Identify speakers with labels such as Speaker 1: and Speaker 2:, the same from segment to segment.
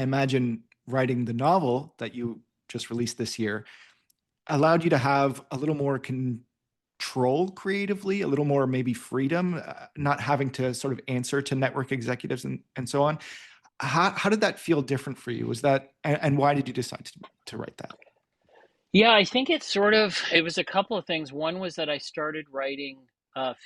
Speaker 1: I imagine writing the novel that you just released this year allowed you to have a little more control creatively, a little more maybe freedom, not having to sort of answer to network executives and so on. How did that feel different for you? Was that, and why did you decide to write that?
Speaker 2: Yeah, I think it was a couple of things. One was that I started writing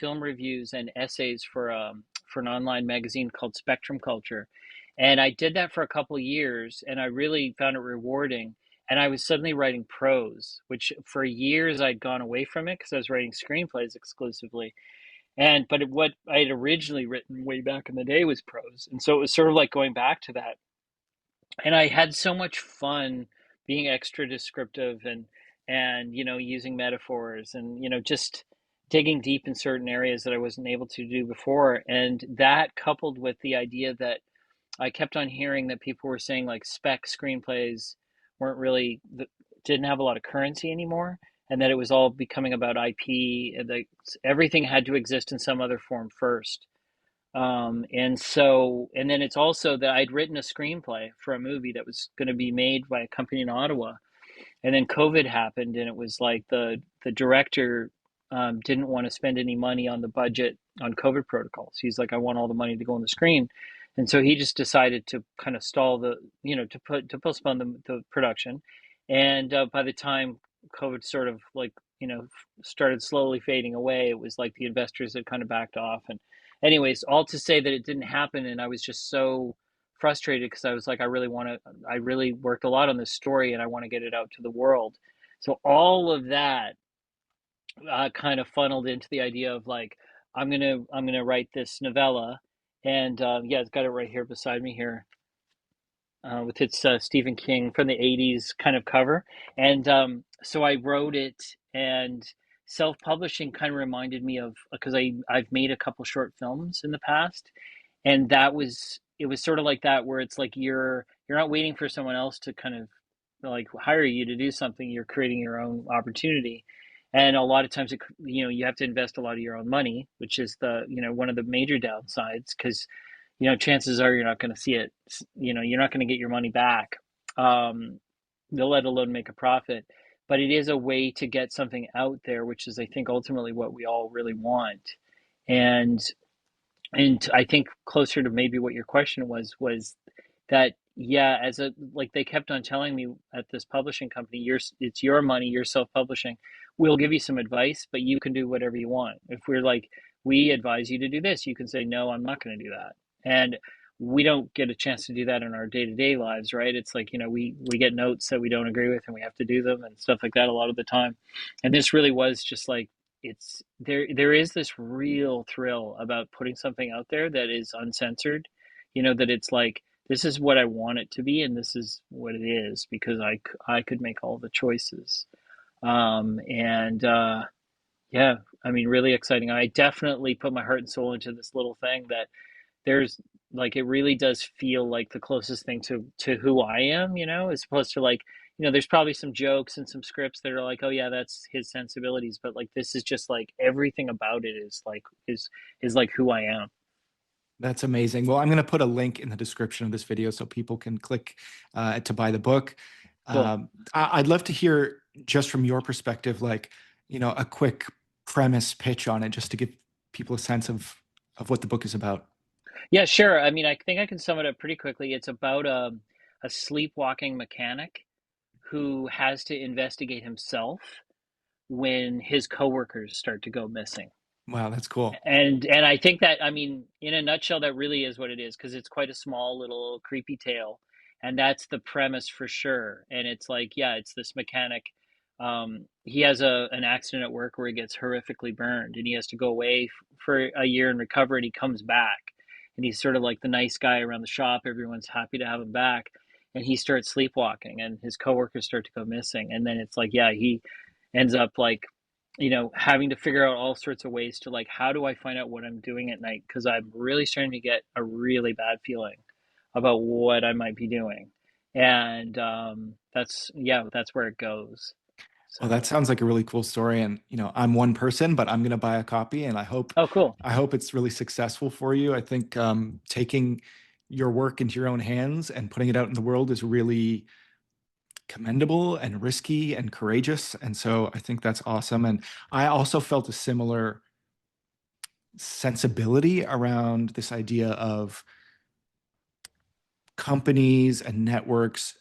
Speaker 2: film reviews and essays for an online magazine called Spectrum Culture. And I did that for a couple of years and I really found it rewarding. And I was suddenly writing prose, which for years I'd gone away from it because I was writing screenplays exclusively. What I had originally written way back in the day was prose. And so it was sort of like going back to that. And I had so much fun being extra descriptive and using metaphors and just digging deep in certain areas that I wasn't able to do before. And that coupled with the idea that I kept on hearing that people were saying like spec screenplays weren't really didn't have a lot of currency anymore, and that it was all becoming about IP, and that everything had to exist in some other form first. And then it's also that I'd written a screenplay for a movie that was going to be made by a company in Ottawa, and then COVID happened, and it was like the director didn't want to spend any money on the budget on COVID protocols. He's like, I want all the money to go on the screen, and so he just decided to kind of stall to postpone the production, and by the time COVID sort of like started slowly fading away, it was like the investors had kind of backed off, and anyways, all to say that it didn't happen, and I was just so frustrated because I was like, I really worked a lot on this story and I want to get it out to the world. So all of that kind of funneled into the idea of like, I'm gonna write this novella, and yeah, it's got it right here beside me here with its Stephen King from the '80s kind of cover, and so I wrote it, and self-publishing kind of reminded me of because I've made a couple short films in the past, and it was sort of like that where it's like you're not waiting for someone else to kind of like hire you to do something. You're creating your own opportunity, and a lot of times you have to invest a lot of your own money, which is the one of the major downsides because chances are you're not going to see it. You're not going to get your money back, um, let alone make a profit. But it is a way to get something out there, which is I think ultimately what we all really want. And I think closer to maybe what your question was that yeah, as a like they kept on telling me at this publishing company, it's your money, you're self-publishing. We'll give you some advice, but you can do whatever you want. If we're like, we advise you to do this, you can say, no, I'm not going to do that. And we don't get a chance to do that in our day-to-day lives, right? It's like, we get notes that we don't agree with and we have to do them and stuff like that a lot of the time. And this really was just like there is this real thrill about putting something out there that is uncensored, that it's like this is what I want it to be and this is what it is because I could make all the choices. And yeah, I mean, really exciting. I definitely put my heart and soul into this little thing that there's like it really does feel like the closest thing to who I am, as opposed to like, there's probably some jokes and some scripts that are like, oh yeah, that's his sensibilities, but like this is just like everything about it is like who I am.
Speaker 1: That's amazing. Well, I'm going to put a link in the description of this video so people can click to buy the book.
Speaker 2: Cool.
Speaker 1: I'd love to hear just from your perspective, like, a quick premise pitch on it, just to give people a sense of what the book is about.
Speaker 2: Yeah, sure. I mean, I think I can sum it up pretty quickly. It's about a sleepwalking mechanic who has to investigate himself when his coworkers start to go missing.
Speaker 1: Wow, that's cool.
Speaker 2: And I think that, I mean, in a nutshell, that really is what it is because it's quite a small little creepy tale, and that's the premise for sure. And it's like, yeah, it's this mechanic. He has an accident at work where he gets horrifically burned, and he has to go away for a year and recover, and he comes back, and he's sort of like the nice guy around the shop. Everyone's happy to have him back, and he starts sleepwalking, and his coworkers start to go missing, and then it's like, yeah, he ends up like having to figure out all sorts of ways to like, how do I find out what I'm doing at night? Because I'm really starting to get a really bad feeling about what I might be doing. And yeah, that's where it goes.
Speaker 1: Well, that
Speaker 2: So,
Speaker 1: sounds like a really cool story. And, I'm one person, but I'm going to buy a copy and I hope,
Speaker 2: oh, cool.
Speaker 1: I hope it's really successful for you. I think taking your work into your own hands and putting it out in the world is really commendable and risky and courageous. And so I think that's awesome. And I also felt a similar sensibility around this idea of companies and networks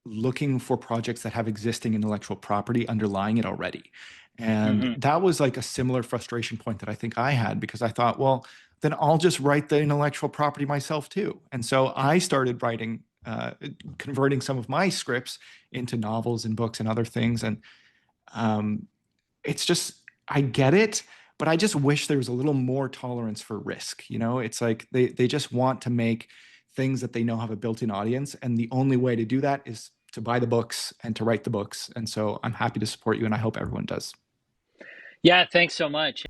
Speaker 1: looking for projects that have existing intellectual property underlying it already. And
Speaker 2: Hmm.
Speaker 1: that was like a similar frustration point that I think I had, because I thought, well, then I'll just write the intellectual property myself too. And so I started writing, converting some of my scripts into novels and books and other things. And um, it's just, I get it, but I just wish there was a little more tolerance for risk. You know, it's like they just want to make things that they know have a built-in audience, and the only way to do that is to buy the books and to write the books. And so I'm happy to support you, and I hope everyone does.
Speaker 2: Yeah, thanks so much.